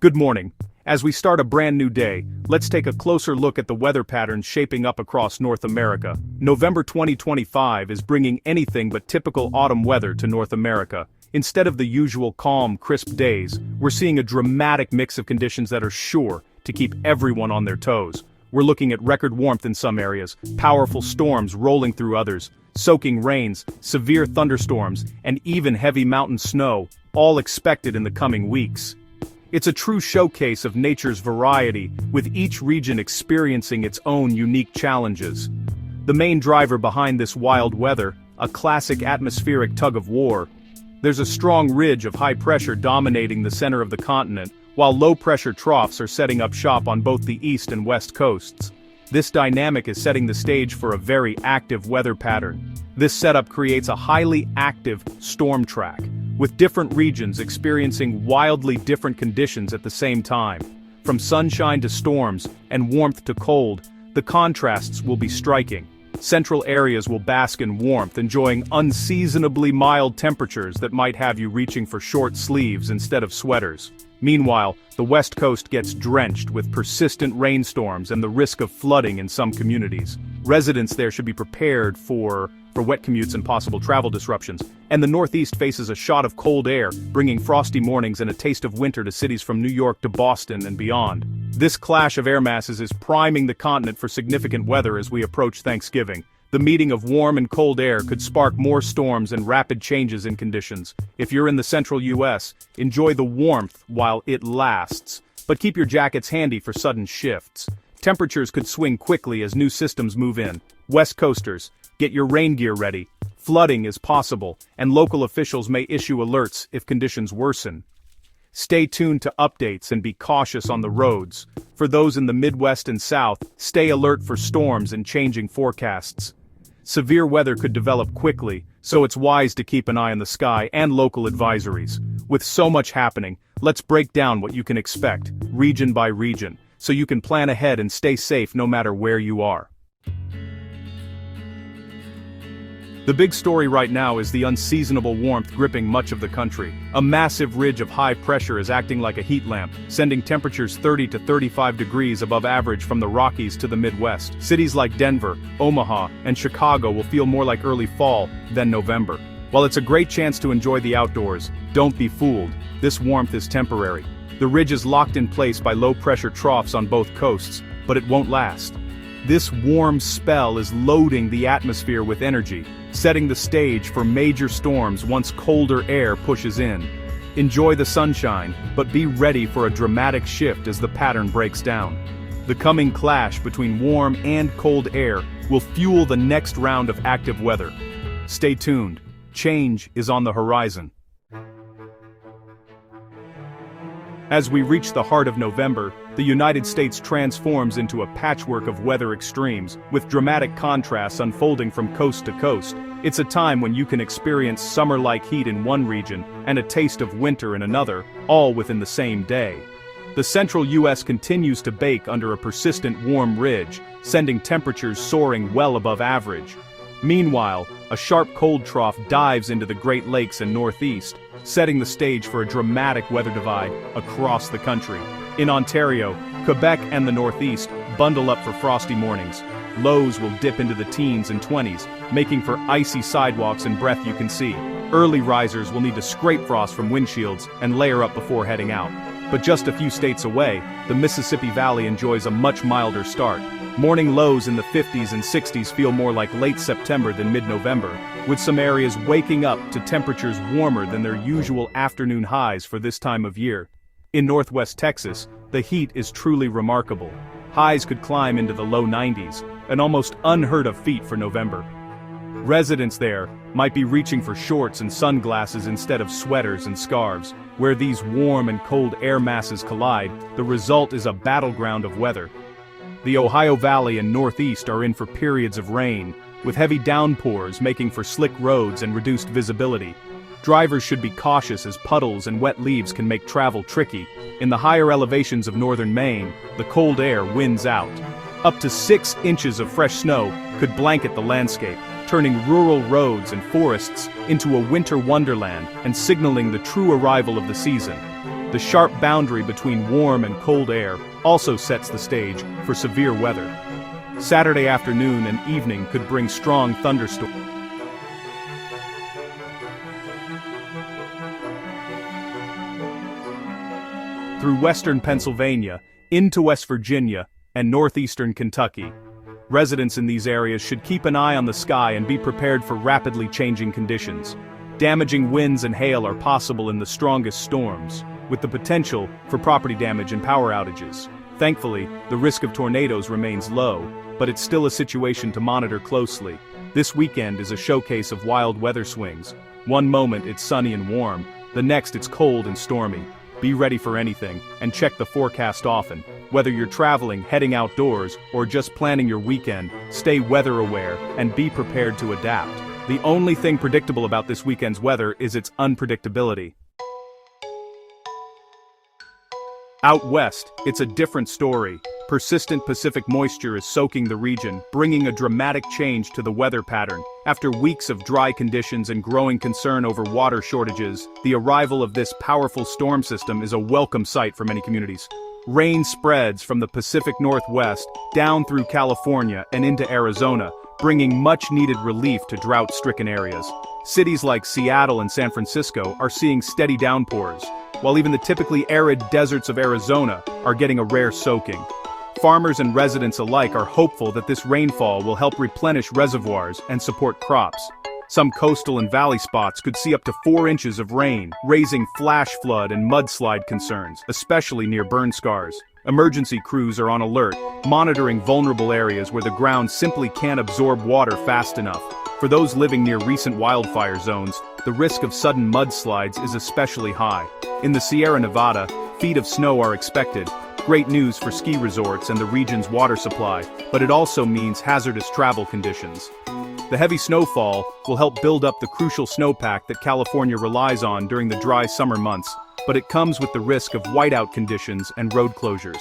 Good morning. As we start a brand new day, let's take a closer look at the weather patterns shaping up across North America. November 2025 is bringing anything but typical autumn weather to North America. Instead of the usual calm, crisp days, we're seeing a dramatic mix of conditions that are sure to keep everyone on their toes. We're looking at record warmth in some areas, powerful storms rolling through others, soaking rains, severe thunderstorms, and even heavy mountain snow, all expected in the coming weeks. It's a true showcase of nature's variety, with each region experiencing its own unique challenges. The main driver behind this wild weather, a classic atmospheric tug-of-war. There's a strong ridge of high pressure dominating the center of the continent, while low-pressure troughs are setting up shop on both the east and west coasts. This dynamic is setting the stage for a very active weather pattern. This setup creates a highly active storm track, with different regions experiencing wildly different conditions at the same time. From sunshine to storms, and warmth to cold, the contrasts will be striking. Central areas will bask in warmth, enjoying unseasonably mild temperatures that might have you reaching for short sleeves instead of sweaters. Meanwhile, the West Coast gets drenched with persistent rainstorms and the risk of flooding in some communities. Residents there should be prepared for wet commutes and possible travel disruptions. And the Northeast faces a shot of cold air, bringing frosty mornings and a taste of winter to cities from New York to Boston and beyond. This clash of air masses is priming the continent for significant weather as we approach Thanksgiving. The meeting of warm and cold air could spark more storms and rapid changes in conditions. If you're in the central U.S., enjoy the warmth while it lasts, but keep your jackets handy for sudden shifts. Temperatures could swing quickly as new systems move in. West Coasters, get your rain gear ready. Flooding is possible, and local officials may issue alerts if conditions worsen. Stay tuned to updates and be cautious on the roads. For those in the Midwest and South, stay alert for storms and changing forecasts. Severe weather could develop quickly, so it's wise to keep an eye on the sky and local advisories. With so much happening, let's break down what you can expect, region by region, so you can plan ahead and stay safe no matter where you are. The big story right now is the unseasonable warmth gripping much of the country. A massive ridge of high pressure is acting like a heat lamp, sending temperatures 30 to 35 degrees above average from the Rockies to the Midwest. Cities like Denver, Omaha, and Chicago will feel more like early fall than November. While it's a great chance to enjoy the outdoors, don't be fooled. This warmth is temporary. The ridge is locked in place by low-pressure troughs on both coasts, but it won't last. This warm spell is loading the atmosphere with energy, setting the stage for major storms once colder air pushes in. Enjoy the sunshine, but be ready for a dramatic shift as the pattern breaks down. The coming clash between warm and cold air will fuel the next round of active weather. Stay tuned. Change is on the horizon. As we reach the heart of November, the United States transforms into a patchwork of weather extremes, with dramatic contrasts unfolding from coast to coast. It's a time when you can experience summer-like heat in one region and a taste of winter in another, all within the same day. The central U.S. continues to bake under a persistent warm ridge, sending temperatures soaring well above average. Meanwhile, a sharp cold trough dives into the Great Lakes and Northeast, setting the stage for a dramatic weather divide across the country. In Ontario, Quebec and the Northeast bundle up for frosty mornings. Lows will dip into the teens and 20s, making for icy sidewalks and breath you can see. Early risers will need to scrape frost from windshields and layer up before heading out. But just a few states away, the Mississippi Valley enjoys a much milder start. Morning lows in the 50s and 60s feel more like late September than mid-November, with some areas waking up to temperatures warmer than their usual afternoon highs for this time of year. In northwest Texas, the heat is truly remarkable. Highs could climb into the low 90s, an almost unheard-of feat for November. Residents there might be reaching for shorts and sunglasses instead of sweaters and scarves. Where these warm and cold air masses collide, the result is a battleground of weather. The Ohio Valley and Northeast are in for periods of rain, with heavy downpours making for slick roads and reduced visibility. Drivers should be cautious as puddles and wet leaves can make travel tricky. In the higher elevations of northern Maine, the cold air wins out. Up to 6 inches of fresh snow could blanket the landscape, turning rural roads and forests into a winter wonderland and signaling the true arrival of the season. The sharp boundary between warm and cold air also sets the stage for severe weather. Saturday afternoon and evening could bring strong thunderstorms. Through western Pennsylvania, into West Virginia, and northeastern Kentucky. Residents in these areas should keep an eye on the sky and be prepared for rapidly changing conditions. Damaging winds and hail are possible in the strongest storms, with the potential for property damage and power outages. Thankfully, the risk of tornadoes remains low, but it's still a situation to monitor closely. This weekend is a showcase of wild weather swings. One moment it's sunny and warm, the next it's cold and stormy. Be ready for anything, and check the forecast often. Whether you're traveling, heading outdoors, or just planning your weekend, stay weather aware and be prepared to adapt. The only thing predictable about this weekend's weather is its unpredictability. Out west, it's a different story. Persistent Pacific moisture is soaking the region, bringing a dramatic change to the weather pattern. After weeks of dry conditions and growing concern over water shortages, the arrival of this powerful storm system is a welcome sight for many communities. Rain spreads from the Pacific Northwest down through California and into Arizona, bringing much-needed relief to drought-stricken areas. Cities like Seattle and San Francisco are seeing steady downpours, while even the typically arid deserts of Arizona are getting a rare soaking. Farmers and residents alike are hopeful that this rainfall will help replenish reservoirs and support crops. Some coastal and valley spots could see up to 4 inches of rain, raising flash flood and mudslide concerns, especially near burn scars. Emergency crews are on alert, monitoring vulnerable areas where the ground simply can't absorb water fast enough. For those living near recent wildfire zones, the risk of sudden mudslides is especially high. In the Sierra Nevada, feet of snow are expected. Great news for ski resorts and the region's water supply, but it also means hazardous travel conditions. The heavy snowfall will help build up the crucial snowpack that California relies on during the dry summer months, but it comes with the risk of whiteout conditions and road closures.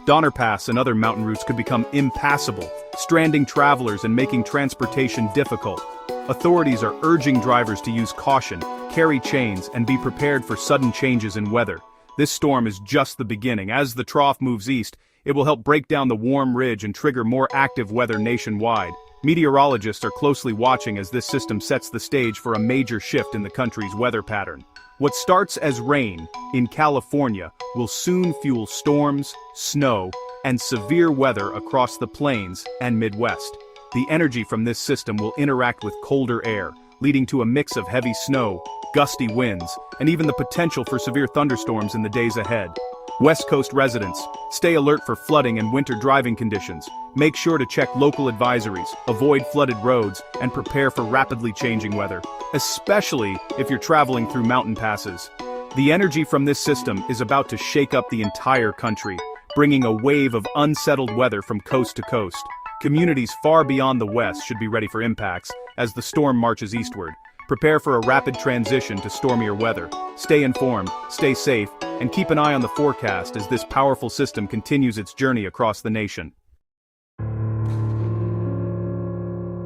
Donner Pass and other mountain routes could become impassable, stranding travelers and making transportation difficult. Authorities are urging drivers to use caution, carry chains, and be prepared for sudden changes in weather. This storm is just the beginning. As the trough moves east, it will help break down the warm ridge and trigger more active weather nationwide. Meteorologists are closely watching as this system sets the stage for a major shift in the country's weather pattern. What starts as rain in California will soon fuel storms, snow, and severe weather across the plains and Midwest. The energy from this system will interact with colder air, leading to a mix of heavy snow, gusty winds, and even the potential for severe thunderstorms in the days ahead. West Coast residents, stay alert for flooding and winter driving conditions. Make sure to check local advisories, avoid flooded roads, and prepare for rapidly changing weather, especially if you're traveling through mountain passes. The energy from this system is about to shake up the entire country, bringing a wave of unsettled weather from coast to coast. Communities far beyond the west should be ready for impacts as the storm marches eastward. Prepare for a rapid transition to stormier weather. Stay informed, stay safe, and keep an eye on the forecast as this powerful system continues its journey across the nation.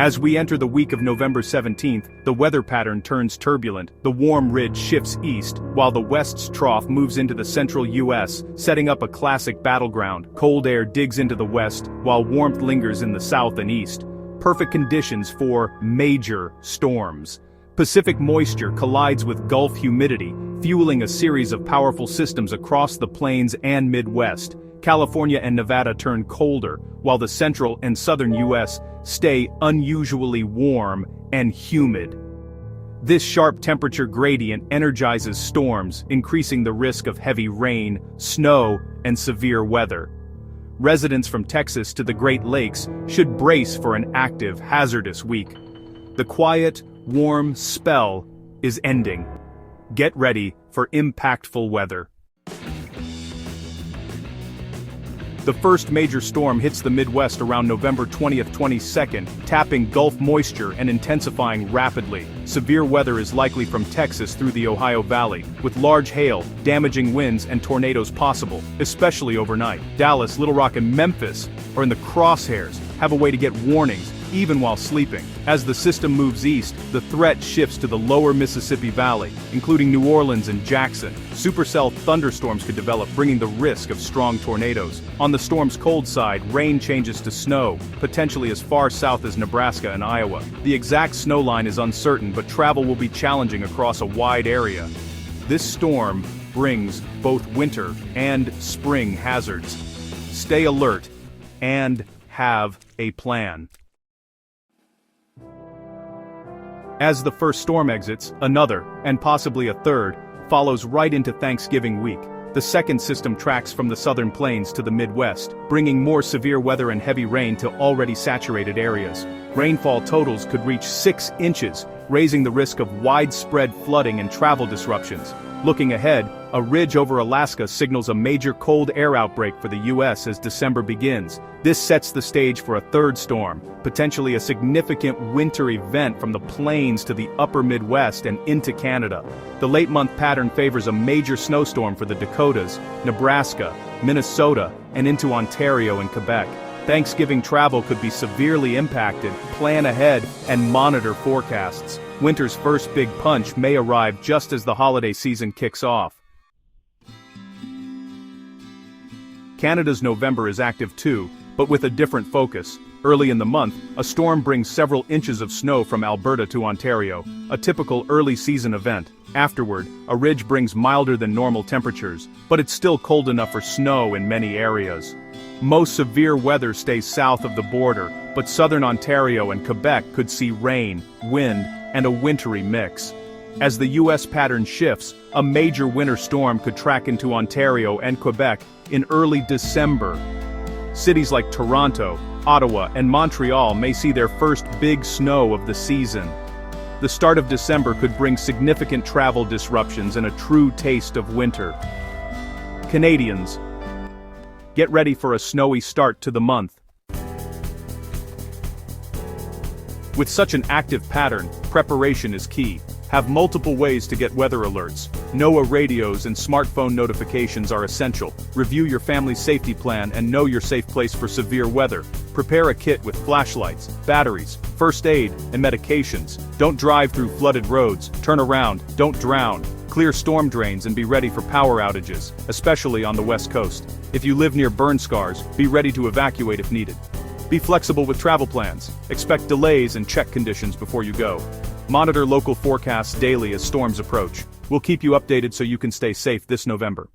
As we enter the week of November 17th, the weather pattern turns turbulent. The warm ridge shifts east, while the west's trough moves into the central U.S., setting up a classic battleground. Cold air digs into the west, while warmth lingers in the south and east. Perfect conditions for major storms. Pacific moisture collides with Gulf humidity, fueling a series of powerful systems across the plains and Midwest. California and Nevada turn colder, while the central and southern U.S. stay unusually warm and humid. This sharp temperature gradient energizes storms, increasing the risk of heavy rain, snow, and severe weather. Residents from Texas to the Great Lakes should brace for an active, hazardous week. The quiet, warm spell is ending. Get ready for impactful weather. The first major storm hits the Midwest around November 20th, 22nd, tapping Gulf moisture and intensifying rapidly. Severe weather is likely from Texas through the Ohio Valley, with large hail, damaging winds, and tornadoes possible, especially overnight. Dallas, Little Rock, and Memphis are in the crosshairs, have a way to get warnings, even while sleeping. As the system moves east, the threat shifts to the lower Mississippi Valley, including New Orleans and Jackson. Supercell thunderstorms could develop, bringing the risk of strong tornadoes. On the storm's cold side, rain changes to snow, potentially as far south as Nebraska and Iowa. The exact snow line is uncertain, but travel will be challenging across a wide area. This storm brings both winter and spring hazards. Stay alert and have a plan. As the first storm exits, another, and possibly a third, follows right into Thanksgiving week. The second system tracks from the southern plains to the Midwest, bringing more severe weather and heavy rain to already saturated areas. Rainfall totals could reach 6 inches, raising the risk of widespread flooding and travel disruptions. Looking ahead, a ridge over Alaska signals a major cold air outbreak for the U.S. as December begins. This sets the stage for a third storm, potentially a significant winter event from the plains to the upper Midwest and into Canada. The late-month pattern favors a major snowstorm for the Dakotas, Nebraska, Minnesota, and into Ontario and Quebec. Thanksgiving travel could be severely impacted. Plan ahead and monitor forecasts. Winter's first big punch may arrive just as the holiday season kicks off. Canada's November is active too, but with a different focus. Early in the month, a storm brings several inches of snow from Alberta to Ontario, a typical early season event. Afterward, a ridge brings milder than normal temperatures, but it's still cold enough for snow in many areas. Most severe weather stays south of the border, but southern Ontario and Quebec could see rain, wind, and a wintry mix. As the U.S. pattern shifts, a major winter storm could track into Ontario and Quebec in early December. Cities like Toronto, Ottawa, and Montreal may see their first big snow of the season. The start of December could bring significant travel disruptions and a true taste of winter. Canadians, get ready for a snowy start to the month. With such an active pattern, preparation is key. Have multiple ways to get weather alerts. NOAA radios and smartphone notifications are essential. Review your family's safety plan and know your safe place for severe weather. Prepare a kit with flashlights, batteries, first aid, and medications. Don't drive through flooded roads. Turn around, don't drown. Clear storm drains and be ready for power outages, especially on the West Coast. If you live near burn scars, be ready to evacuate if needed. Be flexible with travel plans. Expect delays and check conditions before you go. Monitor local forecasts daily as storms approach. We'll keep you updated so you can stay safe this November.